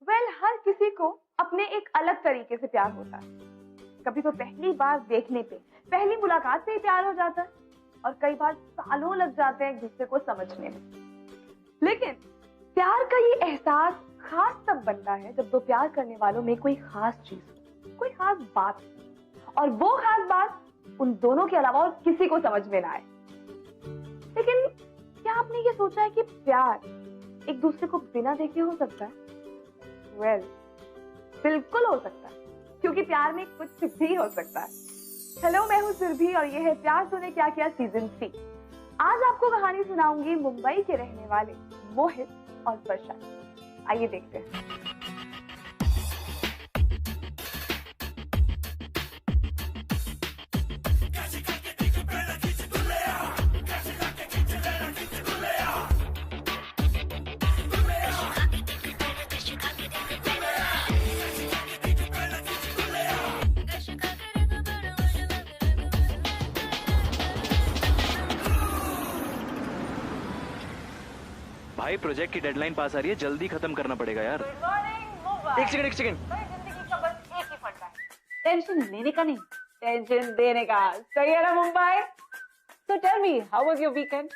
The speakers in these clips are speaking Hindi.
हर किसी को अपने एक अलग तरीके से प्यार होता है। कभी तो पहली बार देखने पे, पहली मुलाकात से ही प्यार हो जाता है, और कई बार सालों लग जाते हैं एक दूसरे को समझने में। लेकिन प्यार का ये एहसास खास तब बनता है जब दो प्यार करने वालों में कोई खास चीज हो, कोई खास बात हो, और वो खास बात उन दोनों के अलावा और किसी को समझ में ना आए। लेकिन क्या आपने ये सोचा है कि प्यार एक दूसरे को बिना देखे हो सकता है? बिल्कुल हो सकता है, क्योंकि प्यार में कुछ भी हो सकता है। हेलो, मैं हूँ सुरभि और ये है प्यार तूने क्या किया सीजन 3। आज आपको कहानी सुनाऊंगी मुंबई के रहने वाले मोहित और वर्षा। आइए देखते हैं। भाई प्रोजेक्ट की डेडलाइन पास आ रही है, जल्दी खत्म करना पड़ेगा यार। एक सेकंड। जिंदगी का बस एक ही फंडा है, टेंशन लेने का नहीं, टेंशन देने का। सही है ना Mumbai? So tell me, how was your weekend?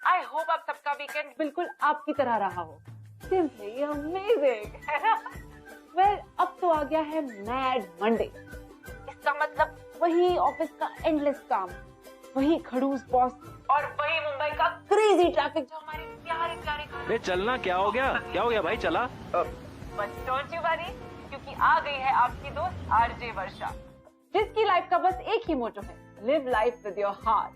I hope आप सबका वीकेंड बिल्कुल आपकी तरह रहा हो। Simply amazing, है ना? Well, अब तो आ गया है मैड मंडे। इसका मतलब वही ऑफिस का एंडलेस काम, वही खड़ूस बॉस और वही मुंबई का क्रेजी ट्रैफिक जो हमारे प्यारे बे चलना। क्या हो गया भाई? चला बस डोंट यू वरी, क्योंकि आ गई है आपकी दोस्त आरजे वर्षा, जिसकी लाइफ का बस एक ही मोटो है, live life with your heart.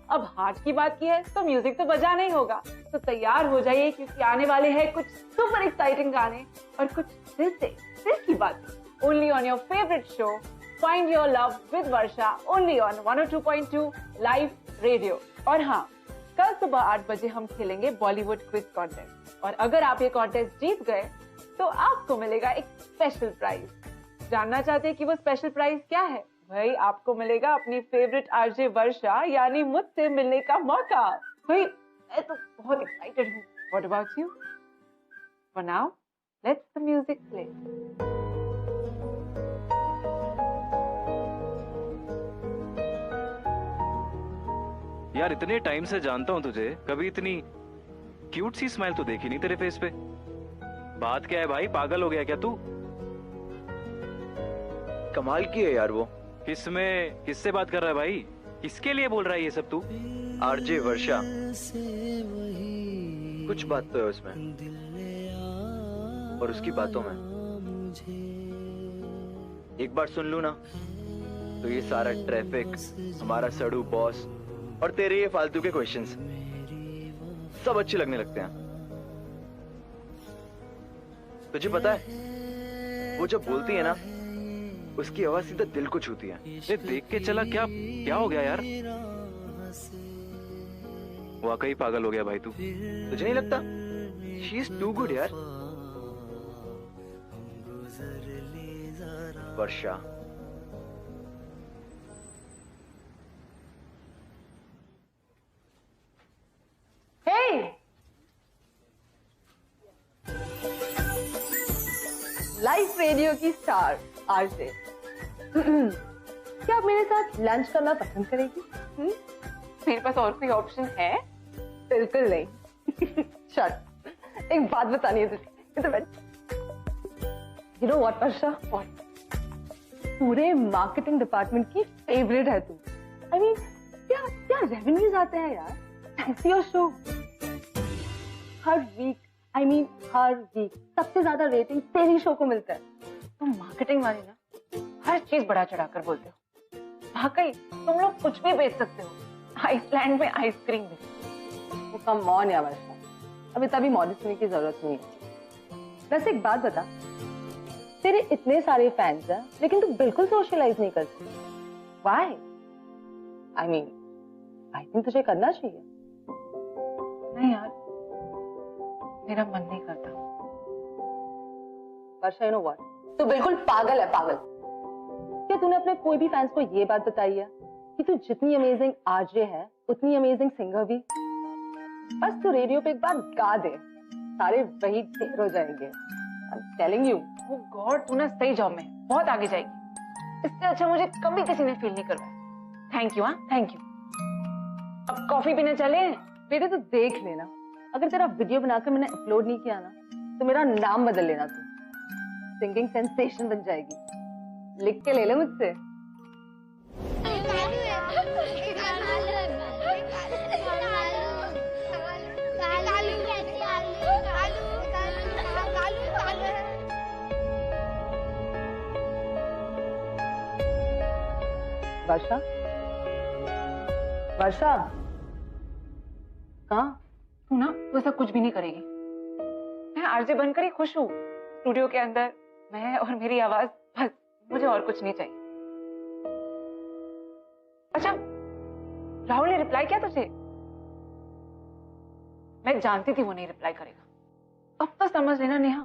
अब हार्ट की बात की है तो म्यूजिक तो बजाना ही होगा, तो तैयार हो जाइए, क्योंकि आने वाले हैं कुछ सुपर एक्साइटिंग गाने और कुछ दिल की बात। Only on your favourite show find your love with Varsha, only on 102.2 live radio. और हाँ, कल सुबह 8 बजे हम खेलेंगे बॉलीवुड क्विज कॉन्टेस्ट, और अगर आप ये कॉन्टेस्ट जीत गए तो आपको मिलेगा एक स्पेशल प्राइज। जानना चाहते हैं कि वो स्पेशल प्राइज क्या है? भाई आपको मिलेगा अपनी फेवरेट आरजे वर्षा यानी मुझसे मिलने का मौका। भाई मैं तो बहुत एक्साइटेड हूँ। What about you? For now let's the music play. यार इतने टाइम से जानता हूँ तुझे, कभी इतनी क्यूट सी स्माइल तो देखी नहीं तेरे फेस पे। बात क्या है भाई, पागल हो गया क्या तू? कमाल की है यार वो। किससे बात कर रहा है भाई? किसके लिए बोल रहा है ये सब तू? आरजे वर्षा, कुछ बात तो है उसमें और उसकी बातों में। एक बार सुन लूं ना तो ये सारा ट्रैफिक, हमारा सड़ू बॉस और तेरे ये फालतू के क्वेश्चंस सब अच्छे लगने लगते हैं। तुझे पता है वो जब बोलती है ना, उसकी आवाज सीधा दिल को छूती है। ये देख के चला, क्या हो गया यार? वाकई पागल हो गया भाई तू। तुझे नहीं लगता? शी इज टू गुड यार। वर्षा, लाइव रेडियो की स्टार आरजे, क्या आप मेरे साथ लंच करना पसंद करेगी? मेरे पास और कोई ऑप्शन है? बिल्कुल नहीं। शट, एक बात बतानी है तुझे। यू नो व्हाट वर्षा, पूरे मार्केटिंग डिपार्टमेंट की फेवरेट है तू। आई मीन क्या रेवेन्यूज आते हैं यार थैंक्स टू योर शो। हर वीक सबसे ज्यादा रेटिंग तेरी शो को मिलता है। तुम मार्केटिंग वाले ना हर चीज बढ़ा चढ़ा कर बोलते हो। वाकई तुम लोग कुछ भी बेच सकते हो। आइसलैंड में आइसक्रीम भी। वो कम ऑन या वर्षा, अब इतना भी मॉडर्न होने की जरूरत नहीं है। वैसे एक बात बता, तेरे इतने सारे फैंस हैं लेकिन तू बिल्कुल सोशलाइज नहीं करती। व्हाई? आई थिंक तुझे करना चाहिए। नहीं यार, मेरा मन नहीं करता। वर्षा, यू नो व्हाट, तू बिल्कुल पागल है, पागल। क्या तूने अपने कोई भी फैंस को ये बात बताई है कि तू जितनी अमेजिंग आरजे है उतनी अमेजिंग सिंगर भी? बस तू रेडियो पे एक बार गा दे, सारे वही ढेर हो जाएंगे। टेलिंग यू, ओ गॉड, तू ना सही जॉब में है, बहुत आगे जाएगी। इससे अच्छा मुझे कभी किसी ने फील नहीं करवाया। Thank you. हाँ थैंक यू। अब कॉफी पीने चले? बेटे तो देख लेना, अगर तेरा वीडियो बनाकर मैंने अपलोड नहीं किया ना तो मेरा नाम बदल लेना तू। सिंगिंग सेंसेशन बन जाएगी। लिख के ले ले मुझसे। वर्षा, वर्षा, कहाँ? तू ना तू ऐसा कुछ भी नहीं करेगी। मैं आरजे बनकर ही खुश हूँ। स्टूडियो के अंदर मैं और मेरी आवाज, बस मुझे और कुछ नहीं चाहिए। अच्छा, राहुल ने रिप्लाई किया तुझे? मैं जानती थी वो नहीं रिप्लाई करेगा। अब तो समझ लेना नेहा,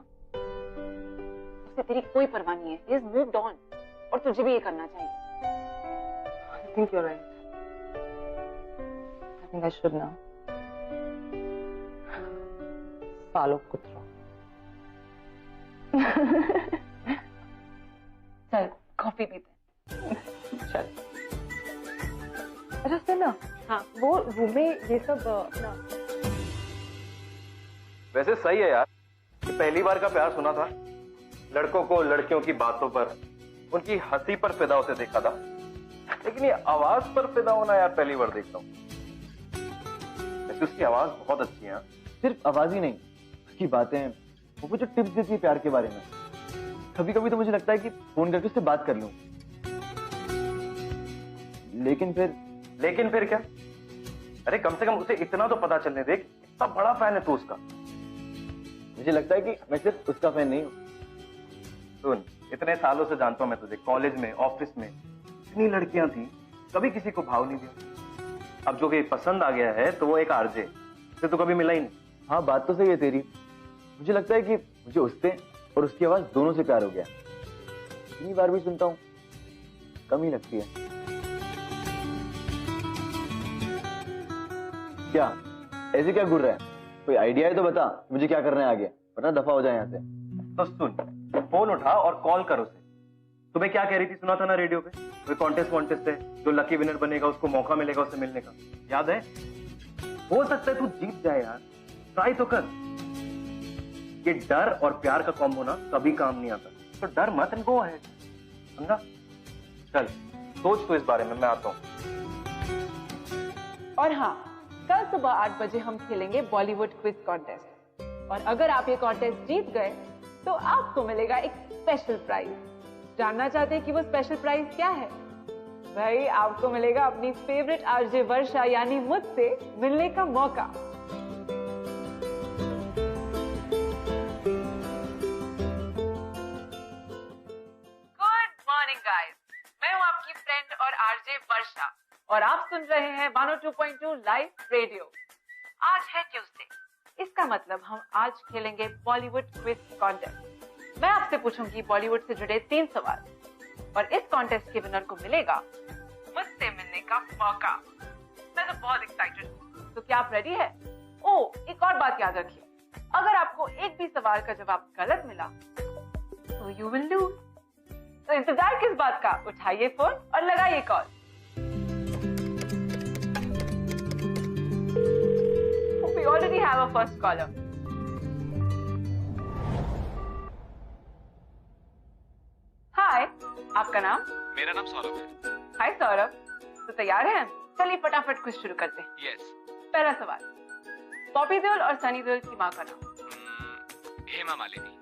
उसे तेरी कोई परवाह नहीं है। He has moved on, और तुझे भी ये करना चाहिए। I think you're right. I think I should now. सालो कुत्रा। चल कॉफी पीते हैं। चल। अच्छा सुन ना, हाँ वो रूम में ये सब अपना। वैसे सही है यार कि पहली बार का प्यार सुना था। लड़कों को लड़कियों की बातों पर, उनकी हंसी पर फिदा होते देखा था, लेकिन ये आवाज पर फिदा होना यार पहली बार देख रहा हूँ। वैसे उसकी आवाज बहुत अच्छी है। सिर्फ आवाज ही नहीं, उसकी बातें, वो मुझे टिप्स देती है प्यार के बारे में। कभी कभी तो मुझे लगता है कि फोन करके उससे बात कर लूं, लेकिन फिर क्या? अरे कम से कम उसे इतना तो पता चलने दे, इतना बड़ा फैन है तू उसका। मुझे लगता है कि मैं सिर्फ उसका फैन नहीं हूँ। सुन, इतने सालों से जानता हूं मैं तुझे, कॉलेज में, ऑफिस में इतनी लड़कियां थी, कभी किसी को भाव नहीं दिया। अब जो कि पसंद आ गया है तो वो एक आरजे से तो कभी मिला ही नहीं। हाँ बात तो सही है तेरी। मुझे लगता है कि मुझे उससे और उसकी आवाज दोनों से प्यार हो गया। इतनी बार भी सुनता हूँ, कम ही लगती है। क्या ऐसे क्या घूर रहा है? कोई आइडिया है तो बता, मुझे क्या करना है आगे, वरना दफा हो जाए यहाँ से। तो सुन, फोन उठा और कॉल कर उसे। तुम्हें क्या कह रही थी, सुना था ना रेडियो पे? कोई कॉन्टेस्ट है, जो लकी विनर बनेगा उसको मौका मिलेगा उससे मिलने का, याद है? हो सकता है तू जीत जाए यार, ट्राई तो कर। ये डर और प्यार का कॉम्बो ना कभी काम नहीं आता, तो डर मत एंड गो अहेड, समझा? चल सोच तो इस बारे में, मैं आता हूँ। और हाँ, कल सुबह 8 बजे हम खेलेंगे बॉलीवुड क्विज कॉन्टेस्ट, और अगर आप ये कॉन्टेस्ट जीत गए तो आपको मिलेगा एक स्पेशल प्राइज। जानना चाहते हैं कि वो स्पेशल प्राइज क्या है? भाई आपको मिलेगा अपनी फेवरेट आरजे वर्षा यानी मुझसे मिलने का मौका। गुड मॉर्निंग गाइस, मैं हूँ आपकी फ्रेंड और आरजे वर्षा, और आप सुन रहे हैं 102.2 लाइव रेडियो। आज है ट्यूसडे, इसका मतलब हम आज खेलेंगे बॉलीवुड क्विज कॉन्टेस्ट। मैं आपसे पूछूंगी बॉलीवुड से जुड़े 3 सवाल, और इस कॉन्टेस्ट के विनर को मिलेगा मुझसे मिलने का मौका। मैं तो बहुत एक्साइटेड हूँ, तो क्या आप रेडी है? ओ, एक और बात याद रखिए, अगर आपको एक भी सवाल का जवाब गलत मिला तो यू विल लूज। तो इंतजार किस बात का, उठाइए फोन और लगाइए call. We already have a first caller. Hi, आपका नाम? मेरा नाम सौरभ है। हाय सौरभ, तो तैयार हैं? चलिए फटाफट क्विज शुरू करते हैं। यस। पहला सवाल, बॉबी देओल और सनी देओल की माँ का नाम? हेमा मालिनी।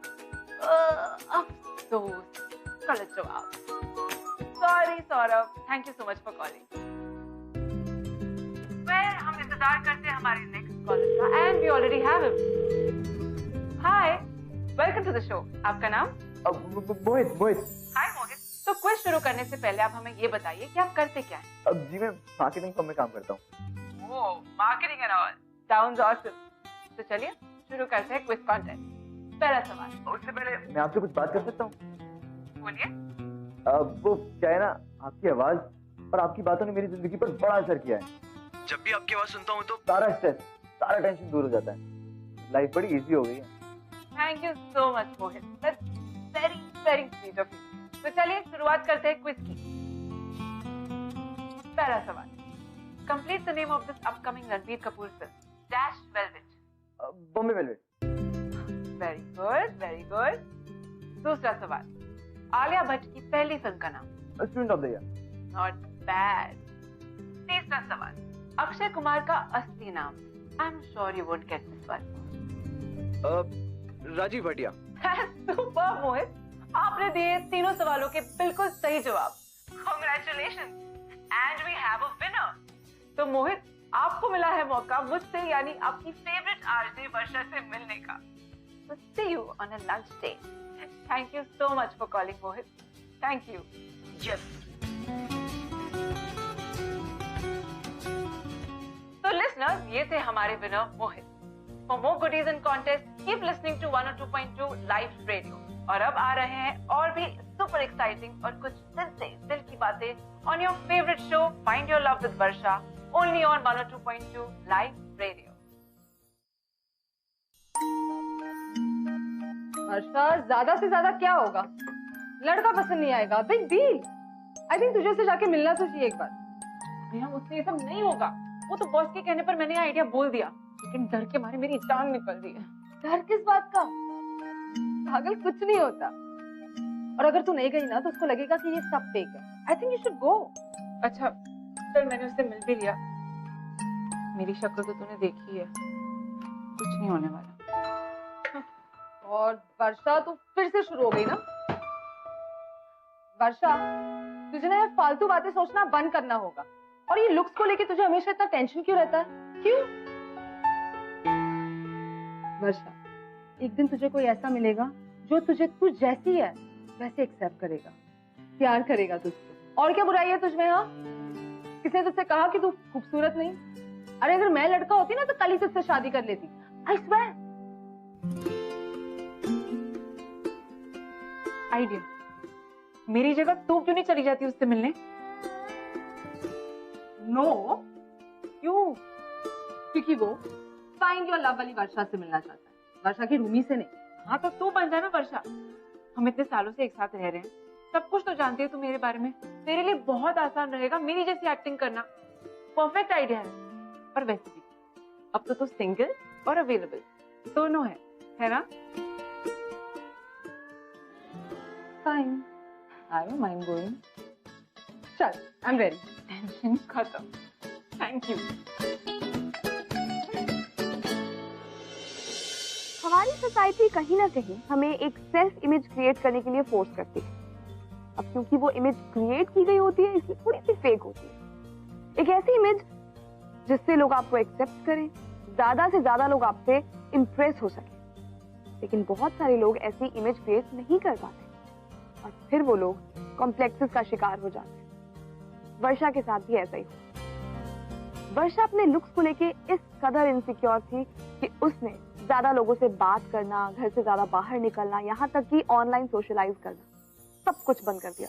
अफसोस, गलत जवाब। Sorry Saurabh, thank you so much for calling. हम इंतजार करते हैं हमारे नेक्स्ट कॉलर का, and we already have him. Hi, welcome to the show. आपका नाम? मोहित। हाय मोहित, तो क्विज शुरू करने से पहले आप हमें ये बताइए कि आप करते क्या हैं? अब जी मैं मार्केटिंग फर्म में काम करता हूँ। Oh, marketing and all, sounds awesome. तो चलिए शुरू करते हैं क्विज कॉन्टेस्ट। पहला सवाल। उससे पहले मैं आपसे कुछ बात कर सकता हूँ? बोलिए। वो क्या है ना, आपकी आवाज और आपकी बातों ने मेरी जिंदगी पर बड़ा असर किया है। जब भी आपकी आवाज सुनता हूँ तो सारा स्ट्रेस, सारा टेंशन दूर हो जाता है। लाइफ बड़ी इजी हो गई है। Thank you so much Mohit, that's very very sweet of you. तो चलिए शुरुआत करते हैं क्विज की। पहला सवाल, complete the name of this upcoming Ranbir Kapoor film dash velvet. Bombay velvet. Very good very good. दूसरा सवाल, आलिया भट्ट की पहली फिल्म का नाम। Student of the year. Not bad. तीसरा सवाल, अक्षय कुमार का असली नाम। आई am sure you won't get this one. Rajeev Bhatia. Super Mohit, आपने दिए तीनों सवालों के बिल्कुल सही जवाब। Congratulations and we have a winner. तो मोहित, आपको मिला है मौका मुझसे यानी आपकी फेवरेट आरजे वर्षा से मिलने का। So see you on a lunch date. Thank you so much for calling Mohit. Thank you. Yes. So listeners, ये थे हमारे winner Mohit. For more goodies and contests, keep listening to 102.2 Live Radio. और अब आ रहे हैं और भी super exciting और कुछ दिल से दिल की बातें on your favorite show Find Your Love with Varsha, only on 102.2 Live Radio. वर्षा, ज्यादा से ज्यादा क्या होगा? लड़का पसंद नहीं आएगा, बिग डील। आई थिंक तुझे उससे जाके मिलना तो चाहिए एक बार। भैया मुझसे ये सब नहीं होगा। वो तो बॉस के कहने पर मैंने आइडिया बोल दिया, लेकिन डर के मारे मेरी जान निकल रही है। डर किस बात का? पागल, कुछ नहीं होता। और अगर तू नहीं गई ना तो उसको लगेगा कि ये सब फेक है। I think you should go. अच्छा चल, मैंने उससे मिल भी लिया। मेरी शक्ल तो तूने देखी है, कुछ नहीं होने वाला। और वर्षा, तू फिर से शुरू हो गई ना। वर्षा, तुझे ना ये फालतू बातें सोचना बंद करना होगा। और ये लुक्स को लेके तुझे हमेशा इतना टेंशन क्यों रहता है? क्यों? वर्षा, एक दिन तुझे कोई ऐसा मिलेगा जो तुझे तू जैसी है वैसे एक्सेप्ट करेगा, प्यार करेगा तुझसे। और क्या बुराई है तुझमें? हाँ, किसने तुझसे कहा कि तू खूबसूरत नहीं? अरे अगर मैं लड़का होती ना तो कल ही तुझसे शादी कर लेती। I swear. आइडिया, मेरी जगह तू क्यों नहीं चली जाती उससे मिलने? नो, क्यों? क्योंकि वो फाइंड योर लव वाली वर्षा से मिलना चाहता है, वर्षा की रूमी से नहीं। हाँ तो तू बन जाना वर्षा। हम इतने सालों से एक साथ रह रहे हैं, सब कुछ तो जानती है तू मेरे बारे में। तेरे लिए बहुत आसान रहेगा मेरी जैसी एक्टिंग करना। परफेक्ट आइडिया है। और वैसे भी अब तो तू सिंगल और अवेलेबल दोनों है ना? Fine, I don't mind going. चल, आई एम रेडी। टेंशन खत्म। Thank you. हमारी सोसाइटी कहीं ना कहीं हमें एक सेल्फ इमेज क्रिएट करने के लिए फोर्स करती है। अब क्योंकि वो इमेज क्रिएट की गई होती है इसलिए थोड़ी सी फेक होती है। एक ऐसी इमेज जिससे लोग आपको एक्सेप्ट करें, ज्यादा से ज्यादा लोग आपसे इंप्रेस हो सके। लेकिन बहुत सारे लोग ऐसी इमेज क्रिएट नहीं कर पाते और फिर वो लोग कॉम्प्लेक्सेस का शिकार हो जाते हैं। वर्षा के साथ भी ऐसा ही हुआ। वर्षा अपने लुक्स को लेके इस कदर इनसिक्योर थी कि उसने ज्यादा लोगों से बात करना, घर से ज्यादा बाहर निकलना, यहाँ तक कि ऑनलाइन सोशलाइज करना, सब कुछ बंद कर दिया।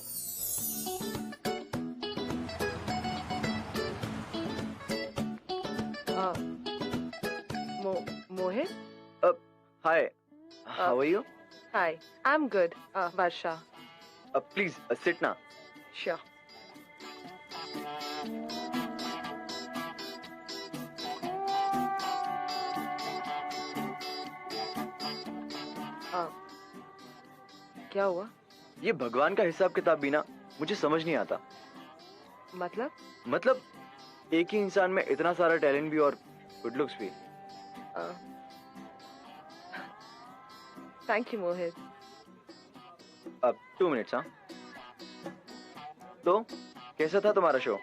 Mohit? Hi, how are you? Hi, I'm good. Varsha. Please sit now. Sure. क्या हुआ? ये भगवान का हिसाब किताब भी ना मुझे समझ नहीं आता। मतलब एक ही इंसान में इतना सारा टैलेंट भी और गुड लुक्स भी। थैंक यू मोहित। अब 2 मिनट्स। हाँ, तो कैसा था तुम्हारा शो?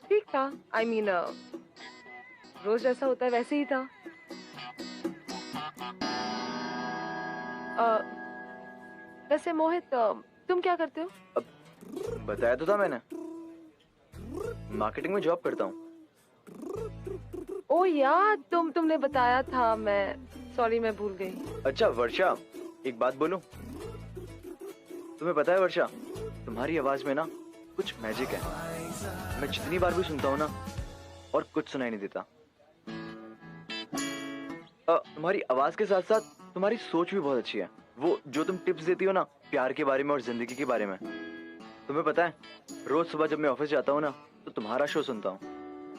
ठीक था। I mean, रोज जैसा होता है वैसे ही था। वैसे मोहित, तुम क्या करते हो? अब बताया तो था मैंने, मार्केटिंग में जॉब करता हूँ। ओ यार, तुमने बताया था। सॉरी, मैं भूल गई। अच्छा वर्षा, एक बात बोलूं? तुम्हें पता है वर्षा, तुम्हारी आवाज में ना कुछ मैजिक है। मैं जितनी बार भी सुनता हूँ ना और कुछ सुनाई नहीं देता। तुम्हारी आवाज के साथ साथ तुम्हारी सोच भी बहुत अच्छी है। वो जो तुम टिप्स देती हो ना प्यार के बारे में और जिंदगी के बारे में, तुम्हें पता है रोज सुबह जब मैं ऑफिस जाता हूँ ना तो तुम्हारा शो सुनता हूँ,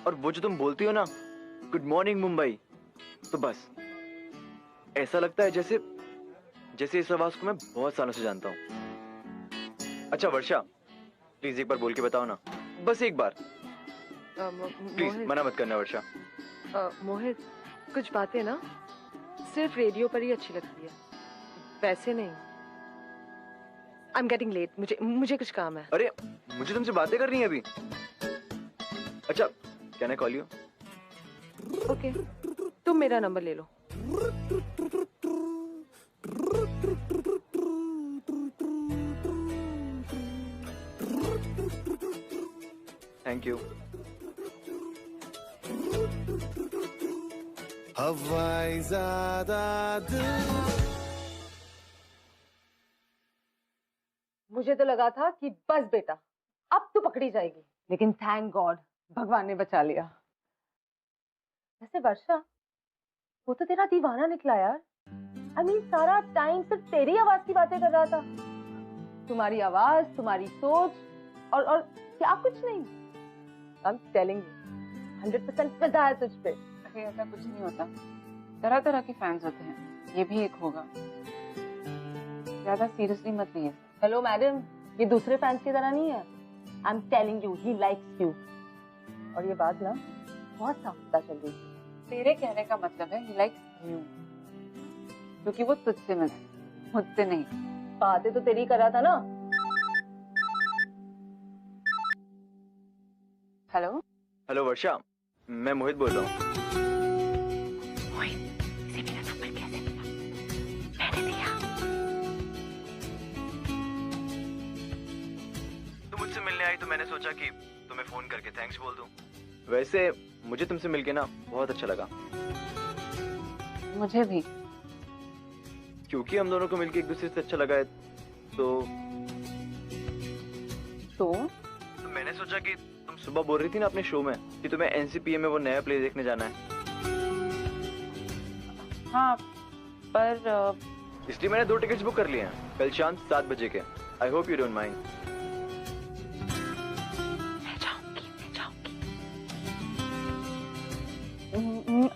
और वो जो तुम बोलती हो ना गुड मॉर्निंग मुंबई, तो बस ऐसा लगता है जैसे जैसे इस आवाज को मैं बहुत सालों से जानता हूँ। अच्छा वर्षा, प्लीज एक बार बोल के बताओ ना, बस एक बार प्लीज, मोहित, मना मत करना वर्षा। मोहित, कुछ बातें ना सिर्फ रेडियो पर ही अच्छी लगती है, वैसे नहीं। आई एम गेटिंग लेट, मुझे कुछ काम है। अरे मुझे तुमसे बातें करनी है अभी। अच्छा, can I call you? Okay, तुम मेरा नंबर ले लो। Thank you. हवाई ज़्यादा दिल। मुझे तो लगा था कि बस बेटा अब तो पकड़ी जाएगी, लेकिन थैंक गॉड भगवान ने बचा लिया। वैसे वर्षा, वो तो तेरा दीवाना निकला यार। I mean, सारा टाइम सिर्फ तेरी आवाज की बातें कर रहा था। तुम्हारी आवाज, तुम्हारी सोच और क्या कुछ नहीं। I'm telling you, 100% फिदा है तुझ पे। अरे ऐसा कुछ नहीं होता, तरह तरह के फैंस होते हैं, ये भी एक होगा। ज्यादा सीरियसली मत लीजिए। हेलो मैडम, ये दूसरे फैंस की तरह नहीं है। I am telling you, he likes you. और ये बात ना बहुत साफ पता चल रही है। तेरे कहने का मतलब है ही लाइक्स यू, क्योंकि वो तुझसे मिला, मुझसे नहीं। बातें तो तेरी कर रहा था ना। हेलो हेलो वर्षा, मैं मोहित बोल रहा हूँ। तुम मुझसे मिलने आई तो मैंने सोचा कि तुम्हें फोन करके थैंक्स बोल दूं। वैसे मुझे तुमसे मिलके ना बहुत अच्छा लगा, मुझे भी, क्योंकि हम दोनों को मिलके एक दूसरे से अच्छा लगा है। तो मैंने सोचा कि तुम सुबह बोल रही थी ना अपने शो में कि तुम्हें एनसीपीए में वो नया प्ले देखने जाना है। हाँ पर इसलिए मैंने 2 टिकट्स बुक कर लिए हैं कल शाम 7 बजे के। I hope you don't mind.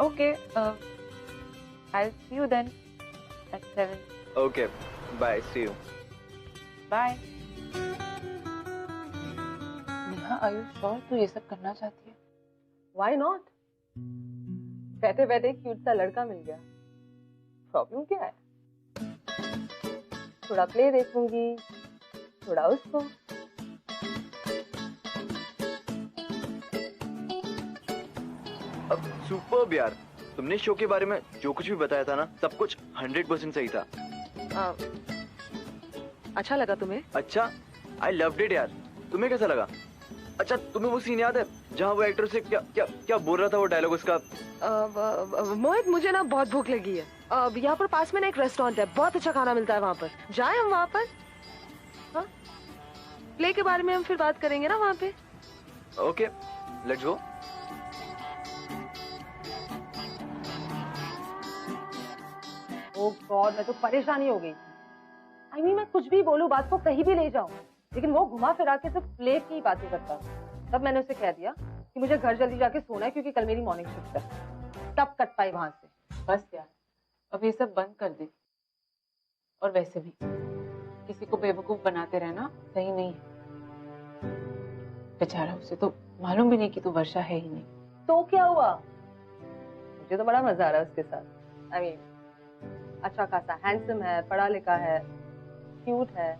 Okay, I'll see you then at 7. Okay bye, see you. Bye. Neha, are you sure तू ये सब करना चाहती है? Why not? बैठे बैठे क्यूट सा लड़का मिल गया, प्रॉब्लम क्या है? थोड़ा प्ले देखूंगी, थोड़ा उसको। अब सुपर्ब यार, तुमने शो के बारे में जो कुछ भी बताया था ना सब कुछ 100% सही था। अच्छा लगा तुम्हें? अच्छा, आई लव्ड इट यार। तुम्हें कैसा लगा? अच्छा, तुम्हें वो सीन याद है जहाँ वो एक्टर से क्या क्या क्या बोल रहा था, वो डायलॉग उसका? मोहित, मुझे ना बहुत भूख लगी है। यहाँ पर पास में ना एक रेस्टोरेंट है, बहुत अच्छा खाना मिलता है वहाँ पर। जाए हम वहाँ पर? हाँ, प्ले के बारे में हम फिर बात करेंगे ना वहाँ पे। Okay, let's go. Oh God, मैं तो परेशानी हो गई। आई मीन, मैं कुछ भी बोलूं, बात को कहीं भी ले जाऊं, लेकिन वो घुमा फिरा के सिर्फ प्ले की बातें करता। तब मैंने उसे कह दिया कि मुझे घर जल्दी जाके सोना है क्योंकि कल मेरी मॉर्निंग शिफ्ट है। तब कट पाई वहां से। बस यार, अब ये सब बंद कर दे। और वैसे भी किसी को बेवकूफ बनाते रहना सही नहीं है। बेचारा, उसे तो मालूम भी नहीं कि तू वर्षा है ही नहीं। तो क्या हुआ? मुझे तो बड़ा मजा आ रहा है उसके साथ। आई मीन, अच्छा खासा हैंडसम है, पढ़ा लिखा है, क्यूट है,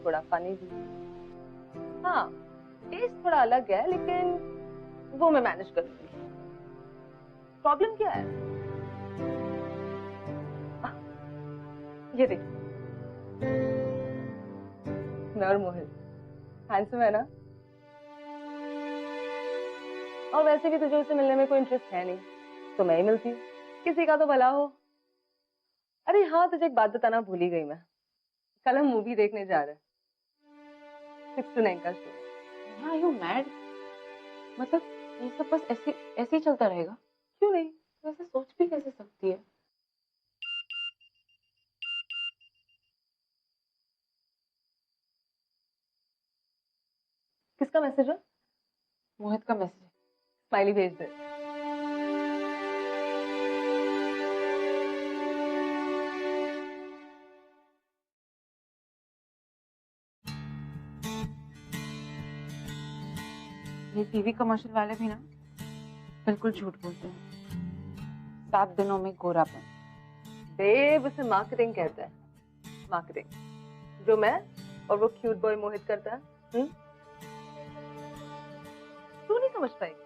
थोड़ा फनी भी। हाँ, टेस्ट थोड़ा अलग है, लेकिन वो मैं मैनेज कर लूंगी। प्रॉब्लम क्या है? ये देख, मैं और मोहित हैंडसम है ना? और वैसे भी तुझे उससे मिलने में कोई इंटरेस्ट है नहीं, तो मैं ही मिलती हूँ, किसी का तो भला हो। अरे हाँ, तुझे एक बात बताना भूल ही गई मैं। कल हम मूवी देखने जा रहे हैं, 6 to 9 का शो। हाँ, यू मैड? मतलब ये सब बस ऐसे ऐसे ही चलता रहेगा? क्यों नहीं, तो ऐसे सोच भी कैसे सकती है? किसका मैसेज है? मोहित का मैसेज। स्माइली भेज दे। ये टीवी कमर्शियल वाले भी ना बिल्कुल झूठ बोलते हैं। 7 दिनों में गोरापन। देव उसे मार्केटिंग कहता है, मार्केटिंग, जो मैं और वो क्यूट बॉय मोहित करता है। तू नहीं समझ पाएगी।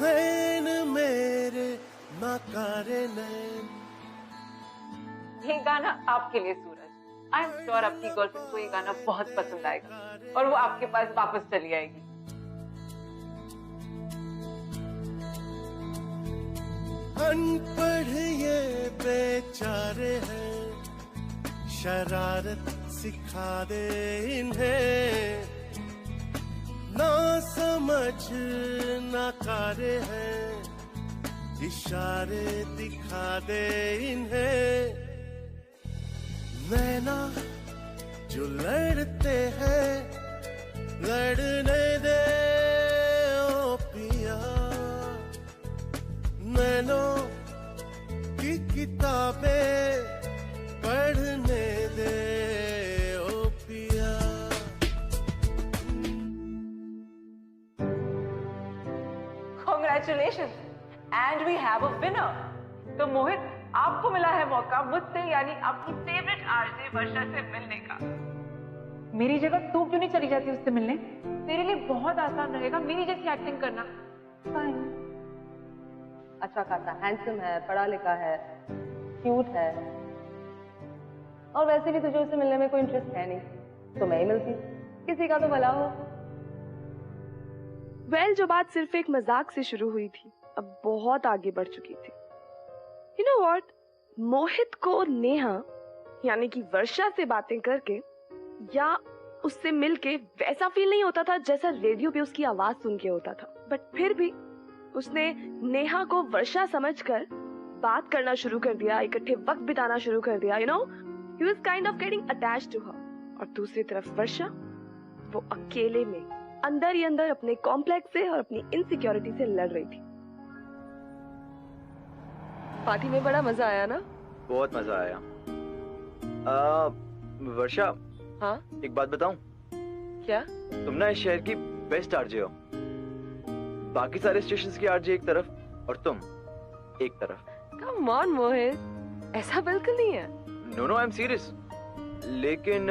नैन मेरे नकारे नैन। ये गाना आपके लिए सूरज। आई एम श्योर आपकी गर्लफ्रेंड को ये गाना बहुत पसंद आएगा और वो आपके पास वापस चली आएगी। अनपढ़ ये बेचारे हैं, शरारत सिखा दे इन्हें। ना समझ नकारे हैं, इशारे दिखा दे इन्हें। नैना जो लड़ते हैं, लड़ने दे ओ पिया। नैनों की किताबें पढ़ने दे ओ पिया। Congratulations, and we have a winner. तो मोहित, आपको मिला है मौका मुझसे यानी आपकी फेवरेट आरजे वर्षा से मिलने का। मेरी जगह तू क्यों नहीं चली जाती उससे मिलने? तेरे लिए बहुत आसान रहेगा मेरी जैसी एक्टिंग करना। Fine. अच्छा खासा हैंडसम है, पढ़ा लिखा है, क्यूट है, और वैसे भी तुझे उससे मिलने में कोई इंटरेस्ट है नहीं, तो मैं ही मिलती, किसी का तो भला हो। वेल, जो बात सिर्फ एक मजाक से शुरू हुई थी अब बहुत आगे बढ़ चुकी थी। यू नो व्हाट, मोहित को नेहा यानी कि वर्षा से बातें करके या उससे मिलके वैसा फील नहीं होता था जैसा रेडियो पे उसकी आवाज सुन के होता था। बट फिर भी उसने नेहा को वर्षा समझकर बात करना शुरू कर दिया, इकट्ठे वक्त बिताना शुरू कर दिया। You know, he was kind of getting attached to her. और दूसरी तरफ वर्षा, वो अकेले में अंदर ही अंदर अपने कॉम्प्लेक्स से और अपनी इनसिक्योरिटी से लड़ रही थी। पार्टी में बड़ा मजा आया ना? बहुत मजा आया। वर्षा, हाँ एक बात बताऊं? क्या? तुम ना इस शहर की बेस्ट आरजे हो। बाकी सारे स्टेशंस की आरजे एक तरफ और तुम एक तरफ। कम ऑन मोहित, ऐसा बिल्कुल नहीं है। No no, I am serious. लेकिन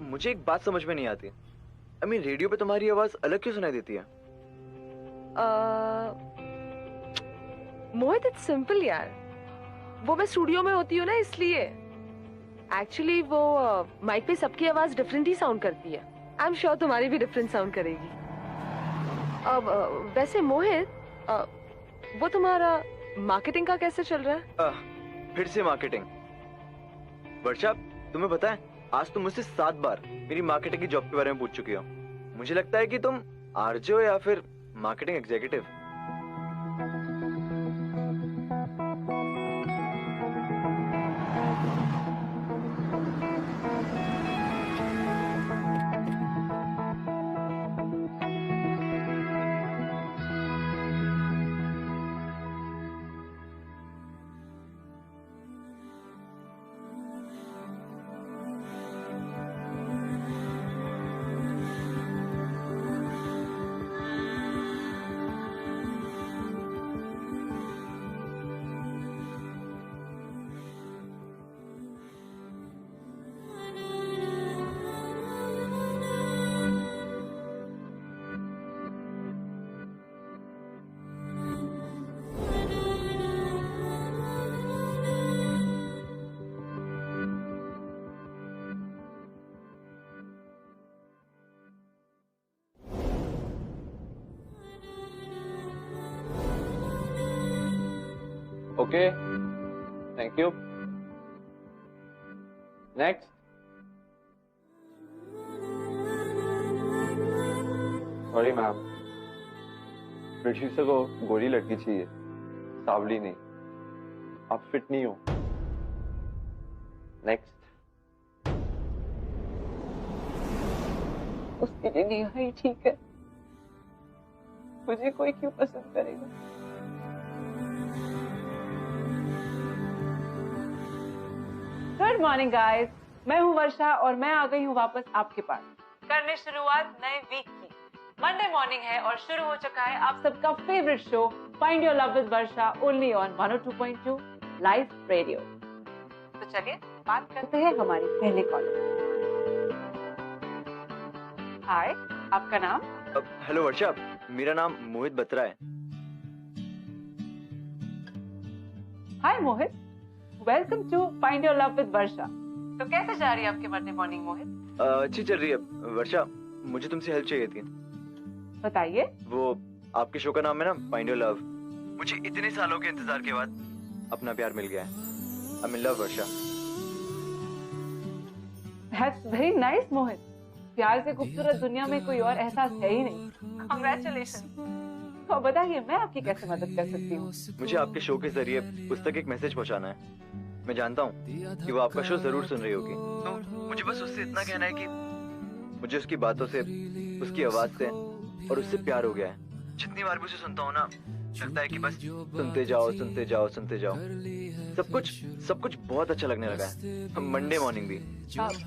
मुझे एक बात समझ में नहीं आती। आई मीन, रेडियो पे तुम्हारी आवाज अलग क्यों सुनाई देती है? मोहित, इट्स सिंपल यार, वो मैं स्टूडियो में होती हूँ ना इसलिए। एक्चुअली वो माइक पे सबकी आवाज डिफरेंट ही साउंड करती है। आई एम श्योर तुम्हारी भी डिफरेंट साउंड करेगी। अब वैसे मोहित, वो तुम्हारा मार्केटिंग का कैसे चल रहा है? फिर से मार्केटिंग? वर्षा, तुम्हें पता है आज तुम मुझसे 7 बार मेरी मार्केटिंग की जॉब के बारे में पूछ चुकी हो। मुझे लगता है कि तुम आरजे हो या फिर marketing executive. Okay, thank you. Next. Sorry ma'am, producer को गोरी लड़की चाहिए, सावली नहीं। आप फिट नहीं हो। नेक्स्ट। उसके लिए नेहा ही ठीक है, मुझे कोई क्यों पसंद करेगा। गुड मॉर्निंग गाइस, मैं हूं वर्षा और मैं आ गई हूं वापस आपके पास करने शुरुआत नए वीक की। मंडे मॉर्निंग है और शुरू हो चुका है आप सबका favourite show find your love with Varsha, only on 102.2 live radio. तो चलिए बात करते हैं हमारे पहले कॉलर। हाय, आपका नाम? हेलो वर्षा, मेरा नाम मोहित बत्रा है। Hi Mohit, welcome to find your love with Varsha. तो कैसे जा रही है आपकी मंडे मॉर्निंग मोहित? अच्छी चल रही है वर्षा, मुझे तुमसे हेल्प चाहिए थी। बताइए। वो आपके शो का नाम है ना फाइंड योर लव। मुझे इतने सालों के इंतजार के बाद अपना प्यार मिल गया है। I am in love Varsha. That's very nice Mohit, प्यार से खूबसूरत दुनिया में कोई और एहसास है ही नहीं। कांग्रेचुलेशन। तो बताइए मैं आपकी कैसे मदद कर सकती हूँ? मुझे आपके शो के जरिए उस तक एक मैसेज पहुँचाना है। मैं जानता हूँ कि वो आपका शो जरूर सुन रही होगी, तो मुझे बस उससे इतना कहना है कि मुझे उसकी बातों से, उसकी आवाज से और उससे प्यार हो गया है। जितनी बार भी उसे सुनता हूँ ना, लगता है कि बस सुनते जाओ सुनते जाओ सुनते जाओ। सब कुछ बहुत अच्छा लगने लगा है, मंडे मॉर्निंग भी।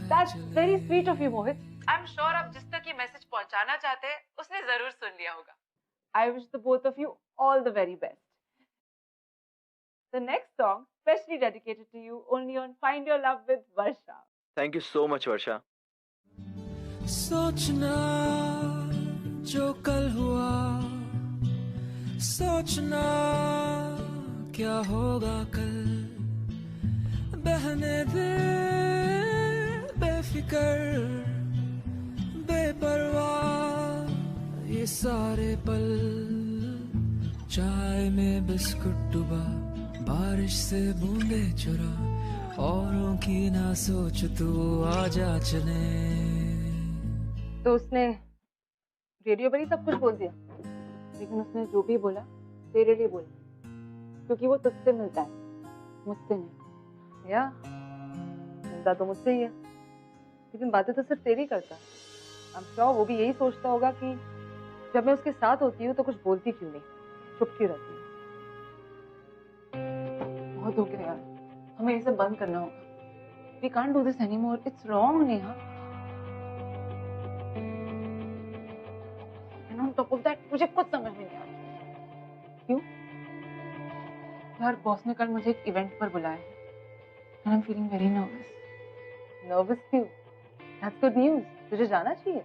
That's very sweet of you Mohit. I'm sure आप जिस तक ये मैसेज पहुंचाना चाहते हैं उसने जरूर सुन लिया होगा। I wish the both of you all the very best. The next song specially dedicated to you, only on Find Your Love with Varsha. Thank you so much वर्षा। सोचना जो कल हुआ, सोचना क्या होगा कल, बहने दे बेफिकर बेपरवाह ये सारे पल। चाय में बिस्कुट डुबा, बारिश से बूंदे चुरा, औरों की ना सोच तू आजा चले। तो उसने रेडियो पर ही सब कुछ बोल दिया, लेकिन उसने जो भी बोला तेरे लिए बोला, क्योंकि वो तुझसे मिलता है, मुझसे नहीं। या मिलता तो मुझसे ही है, लेकिन बातें तो सिर्फ तेरी करता है। आई एम श्योर वो भी यही सोचता होगा कि जब मैं उसके साथ होती हूँ तो कुछ बोलती क्यों नहीं, चुप क्यों रहती हूँ। बहुत हो गया यार, हमें इसे बंद करना होगा। We can't do this anymore. It's wrong, Neha. And on top of that, मुझे कुछ समझ में नहीं आ रहा। क्यों? यार बॉस ने कल मुझे एक इवेंट पर बुलाया है। And I'm feeling very nervous. Nervous क्यों? That's good news. तुझे जाना चाहिए।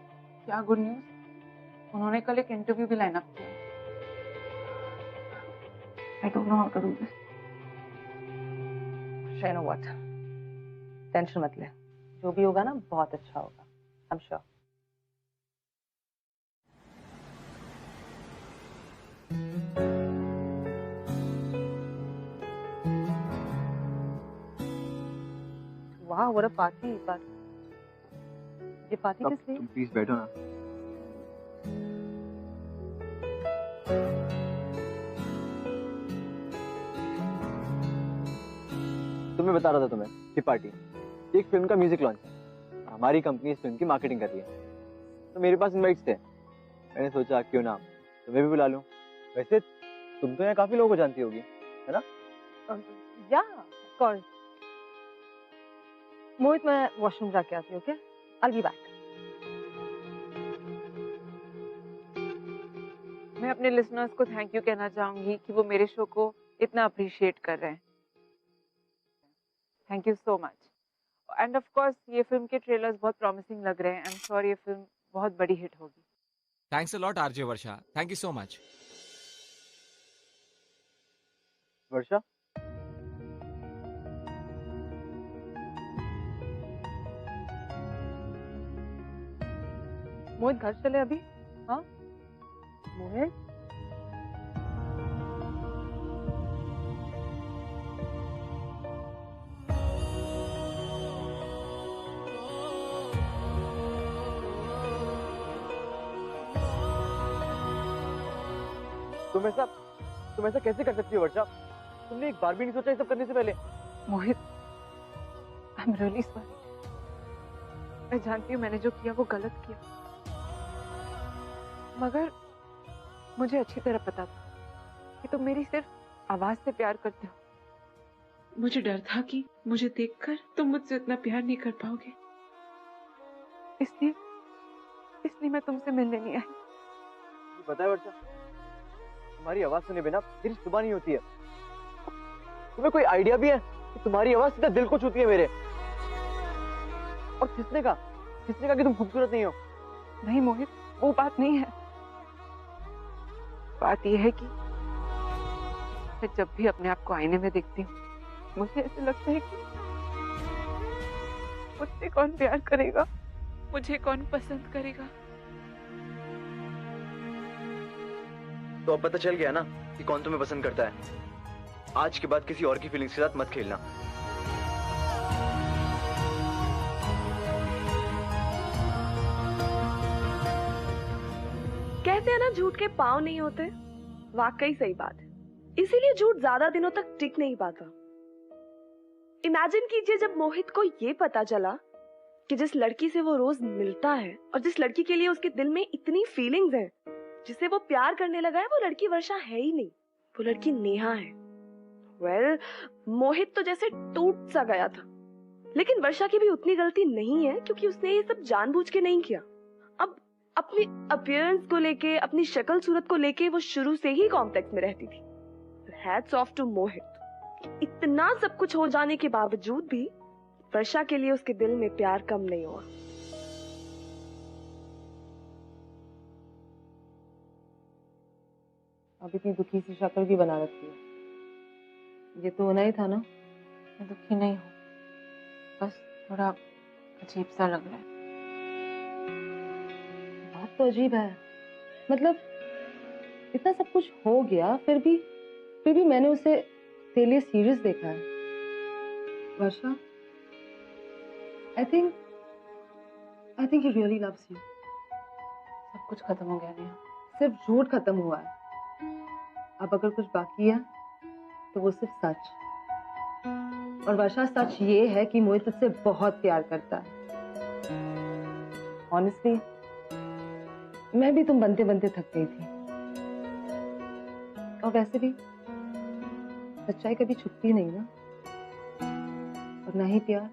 क्या गुड न्यूज? उन्होंने कल एक इंटरव्यू भी लाइन अप किया। I don't know how to do this. You know what? Tension मत ले, जो भी होगा ना बहुत अच्छा होगा। आई एम श्योर। वाह, व्हाट अ पार्टी। ये पार्टी किस लिए? तुम प्लीज बैठो ना। तुम्हें बता रहा था तुम्हें कि पार्टी एक फिल्म का म्यूजिक लॉन्च है। हमारी कंपनी इस फिल्म की मार्केटिंग कर रही है, तो मेरे पास इनवाइट्स थे। मैंने सोचा क्यों ना तुम्हें भी बुला लूं। वैसे तुम तो यहाँ काफी लोगों को जानती होगी, है ना? या कौन? मोहित, मैं वॉशरूम जाके आती हूँ। Okay, I will be back. मैं अपने लिसनर्स को थैंक यू कहना चाहूंगी कि वो मेरे शो को इतना अप्रिशिएट कर रहे हैं। Thank you so much. And of course ये फिल्म के ट्रेलर्स बहुत प्रॉमिसिंग लग रहे हैं। आई एम श्योर ये फिल्म बहुत बड़ी हिट होगी। Thanks a lot RJ Varsha, thank you so much. Varsha, Mohit घर चले अभी? हाँ मोहित, तुम ऐसा कैसे कर सकती हो वर्षा? तुमने एक बार भी नहीं सोचा ये सब करने से पहले? मोहित, आई एम रियली सॉरी। मैं जानती हूँ मैंने जो किया वो गलत किया, मगर मुझे अच्छी तरह पता था कि तुम मेरी सिर्फ आवाज से प्यार करते हो। मुझे डर था कि मुझे देखकर तुम मुझसे उतना प्यार नहीं कर पाओगे, इसलिए मैं तुमसे मिलने नहीं आई। पता है वर्षा, तुम्हारी आवाज सुने बिना मेरी सुबह नहीं होती है। तुम्हें कोई आइडिया भी है कि तुम्हारी आवाज सीधा दिल को छूती है मेरे? और किसने कहा कि तुम खूबसूरत नहीं हो? नहीं मोहित, वो बात नहीं है। बात यह है कि मैं जब भी अपने आप को आईने में देखती हूँ, मुझे ऐसे लगता है कि मुझसे कौन प्यार करेगा, मुझे कौन पसंद करेगा। तो अब पता चल गया ना कि कौन तुम्हें पसंद करता है। आज के बाद किसी और की फीलिंग्स के साथ मत खेलना। कहते हैं ना, झूठ के पाँव नहीं होते। वाकई सही बात है, इसीलिए झूठ ज्यादा दिनों तक टिक नहीं पाता। इमेजिन कीजिए जब मोहित को ये पता चला कि जिस लड़की से वो रोज मिलता है और जिस लड़की के लिए उसके दिल में इतनी फीलिंग्स हैं, जिसे वो प्यार करने लगा है, वो लड़की वर्षा है ही नहीं, वो लड़की नेहा है। मोहित तो जैसे टूट सा गया था, लेकिन वर्षा की भी उतनी गलती नहीं है क्योंकि उसने ये सब जानबूझ के नहीं किया। अब अपनी अपीयरेंस को लेके, अपनी शक्ल सूरत को लेके वो शुरू से ही कॉम्प्लेक्स में रहती थी। हैट्स ऑफ टू मोहित, इतना सब कुछ हो जाने के बावजूद भी वर्षा के लिए उसके दिल में प्यार कम नहीं हुआ। अब इतनी दुखी सी शक्ल भी बना रखी है, ये तो होना ही था ना। मैं दुखी नहीं हूँ, बस थोड़ा अजीब सा लग रहा है। बात तो अजीब है, मतलब इतना सब कुछ हो गया, फिर भी मैंने उसे तेरे लिए सीरियस देखा है। वर्षा, I think he really loves you. सब कुछ खत्म हो गया नेहा। सिर्फ झूठ खत्म हुआ है, अब अगर कुछ बाकी है तो वो सिर्फ सच। और वर्षा, सच ये है कि मोहित तुझसे बहुत प्यार करता है। Honestly, मैं भी तुम बनते बनते थक गई थी। और वैसे भी सच्चाई कभी छुपती नहीं ना, और ना ही प्यार।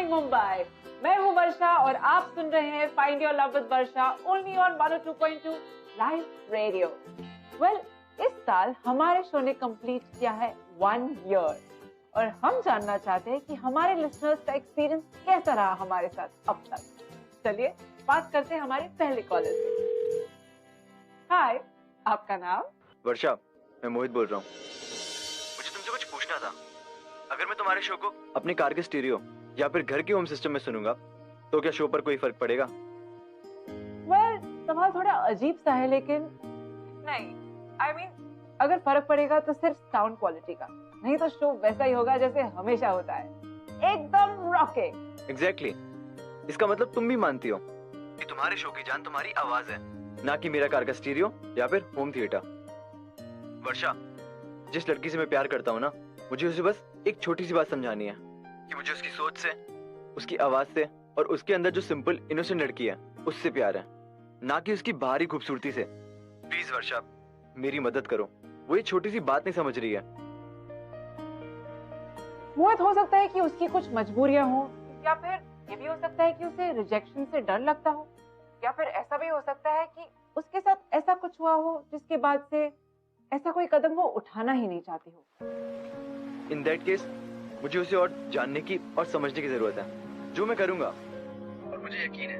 मुंबई, मैं हूं वर्षा और आप सुन रहे हैं find your love with Varsha only on 102.2 live radio. Well, इस साल हमारे शो ने कंप्लीट किया है 1 ईयर और हम जानना चाहते हैं कि हमारे लिसनर्स का एक्सपीरियंस कैसा रहा हमारे साथ अब तक। चलिए बात करते हैं हमारे पहले कॉलर से। हाय, आपका नाम? वर्षा, मैं मोहित बोल रहा हूँ। मुझे तुमसे कुछ पूछना था। अगर मैं तुम्हारे शो को अपने कार के स्टीरियो या फिर घर के होम सिस्टम में सुनूंगा तो क्या शो पर कोई फर्क पड़ेगा? वेल, सवाल थोड़ा अजीब सा है, लेकिन नहीं, I mean, अगर फर्क पड़ेगा तो सिर्फ साउंड क्वालिटी का, नहीं तो शो वैसा ही होगा जैसे हमेशा होता है, एकदम रॉकिंग। एग्जैक्टली। इसका मतलब तुम भी मानती हो कि तुम्हारे शो की जान तुम्हारी आवाज है, ना कि मेरा कार का स्टीरियो या फिर होम थिएटर। वर्षा, जिस लड़की से मैं प्यार करता हूँ ना, मुझे उसे बस एक छोटी सी बात समझानी है कि मुझे उसकी सोच से, उसकी आवाज से और उसके अंदर जो सिंपल इनोसेंट लड़की है उससे प्यार है, ना कि उसकी बाहरी खूबसूरती से। प्लीज वर्षा, मेरी मदद करो, वो ये छोटी सी बात नहीं समझ रही है। मोहित हो सकता है कि उसकी कुछ मजबूरियां हो, या फिर ये भी हो सकता है कि उसे रिजेक्शन से डर लगता हो, या फिर ऐसा भी हो सकता है कि उसके साथ ऐसा कुछ हुआ हो जिसके बाद से ऐसा कोई कदम वो उठाना ही नहीं चाहती हो। इन दैट केस मुझे उसे और जानने की और समझने की जरूरत है, जो मैं करूंगा। और मुझे यकीन है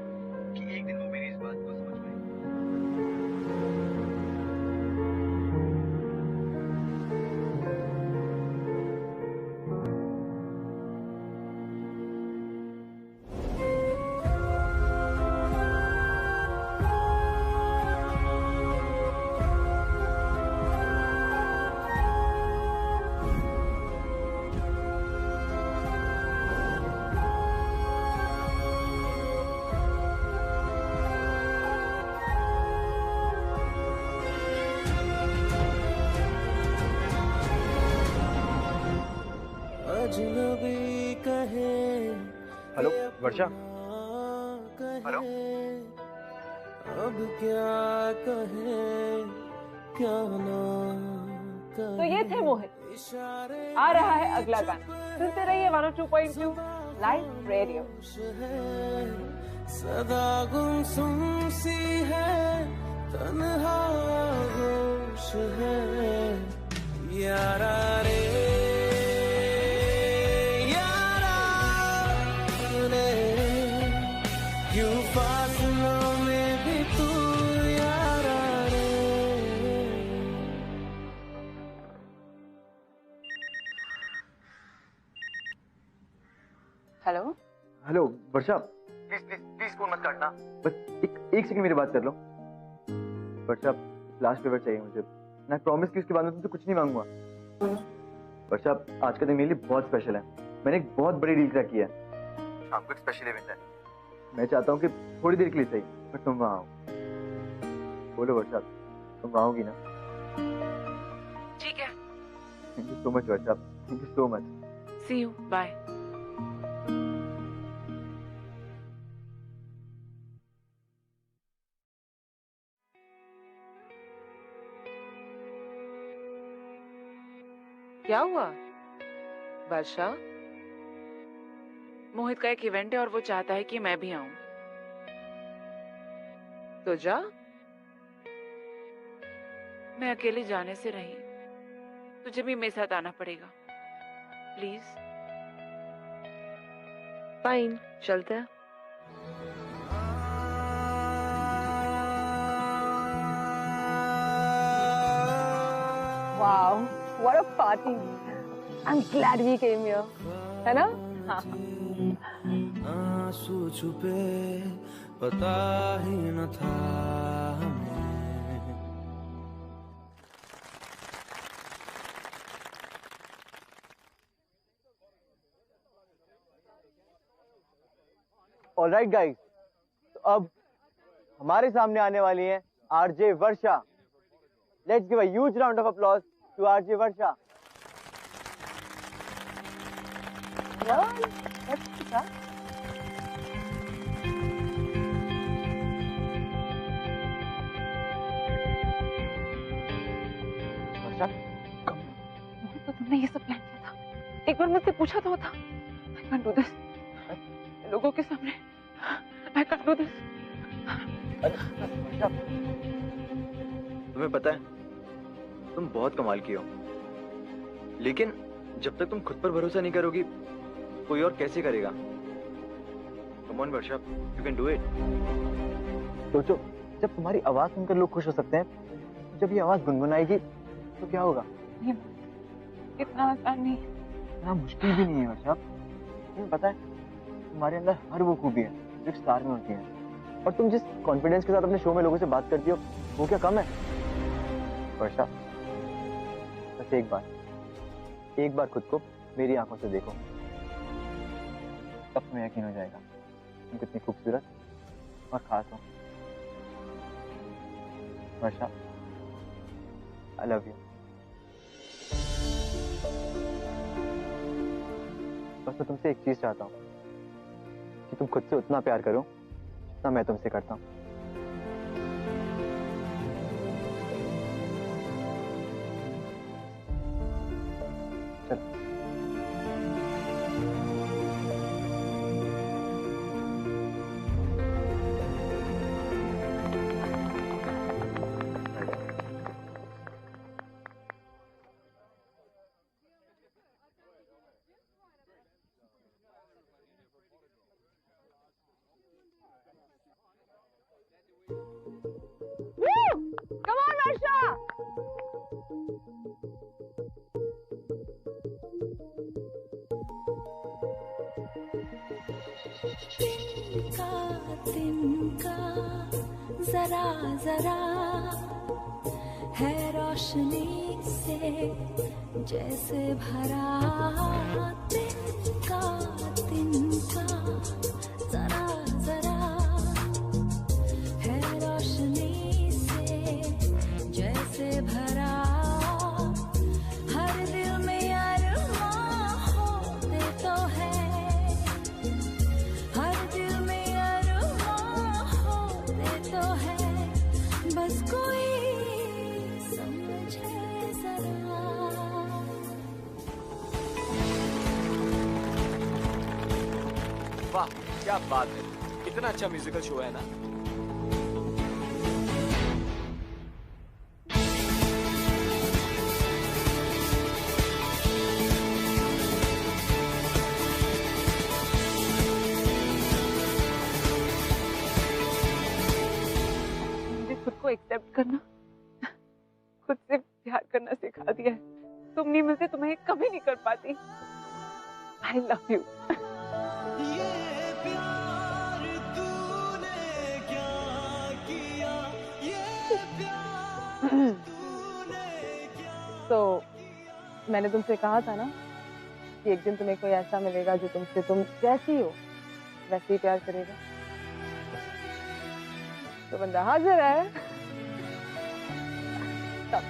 कि एक दिन वो मेरी इस बात को समझ पाएगी। हेलो वर्षा। हेलो। अब क्या कहे क्या ना तो ये थे मोहित। आ रहा है अगला गाना, सुनते रहिए 102.2 लाइव रेडियो। सदा गुमसुम सी है, तन्हा होश है, यारा रे यारा रे, यूं फासलों में भी तू यारा रे। Hello hello Varsha, please please please phone मत काटना, बस एक सेकंड मेरी बात कर लो। वर्षा, लास्ट फेवर चाहिए मुझे। मैं प्रॉमिस की उसके बाद में तुमसे कुछ नहीं मांगूंगा। वर्षा, आज का दिन मेरे लिए बहुत स्पेशल है। मैंने एक बहुत बड़ी डील क्रैक की है। शाम को एक स्पेशल इवेंट है। मैं चाहता हूँ कि थोड़ी देर के लिए सही, पर तुम वहाँ आओ। बोलो वर्षा, तुम आओगी ना? ठीक है। Thank you so much Varsha, thank you so much. See you, bye. क्या हुआ वर्षा? मोहित का एक इवेंट है और वो चाहता है कि मैं भी आऊं। तो जा। मैं अकेले जाने से रही, तुझे भी मेरे साथ आना पड़ेगा, प्लीज। फाइन, चलते हैं। Wow, what a party! I'm glad we came here. है ना? हाँ। आंसू छुपे पता ही न था हमें। ऑलराइट गाइस, तो अब हमारे सामने आने वाली है RJ Varsha. Let's give a huge round of applause to RJ Varsha. Varsha, Mohit, तो तुमने ये सब प्लान किया था। एक बार मुझसे पूछा तो होता। I can't do this. लोगों के सामने I can't do this. तुम्हें पता है, तुम बहुत कमाल की हो, लेकिन जब तक तुम खुद पर भरोसा नहीं करोगी, कोई और कैसे करेगा? Come on Varsha, you can do it. सोचो, जब तुम्हारी आवाज सुनकर लोग खुश हो सकते हैं, जब ये आवाज गुनगुनाएगी तो क्या होगा? इतना आसान नहीं। इतना मुश्किल भी नहीं है वर्षा। तुम्हें पता है, तुम्हारे अंदर हर वो खूबी है जो एक स्टार में होती है, और तुम जिस कॉन्फिडेंस के साथ अपने शो में लोगों से बात करती हो, वो क्या कम है? वर्षा, बस एक बार खुद को मेरी आंखों से देखो, तब तुम्हें यकीन हो जाएगा तुम कितनी खूबसूरत और खास हो। वर्षा, आई लव यू। बस मैं तुमसे एक चीज चाहता हूँ कि तुम खुद से उतना प्यार करो जितना मैं तुमसे करता हूँ। चलो। वर्षा। तिनका जरा जरा है रोशनी से जैसे भरा, तिनका तिनका जरा जरा है रोशनी से जैसे भरा, हर दिल में अरमां होते तो है, हर दिल में अरमां होते तो है, बस कोई समझे जरा। वाह क्या बात है, कितना अच्छा म्यूजिकल शो है ना। मुझे खुद को एक्सेप्ट करना, खुद से प्यार करना सिखा दिया है। तुम नहीं मिलते तो मैं ये कभी नहीं कर पाती। I love you. तो मैंने तुमसे कहा था ना कि एक दिन तुम्हें कोई ऐसा मिलेगा जो तुमसे तुम जैसी हो वैसे ही प्यार करेगा। तो बंदा हाजिर है। तब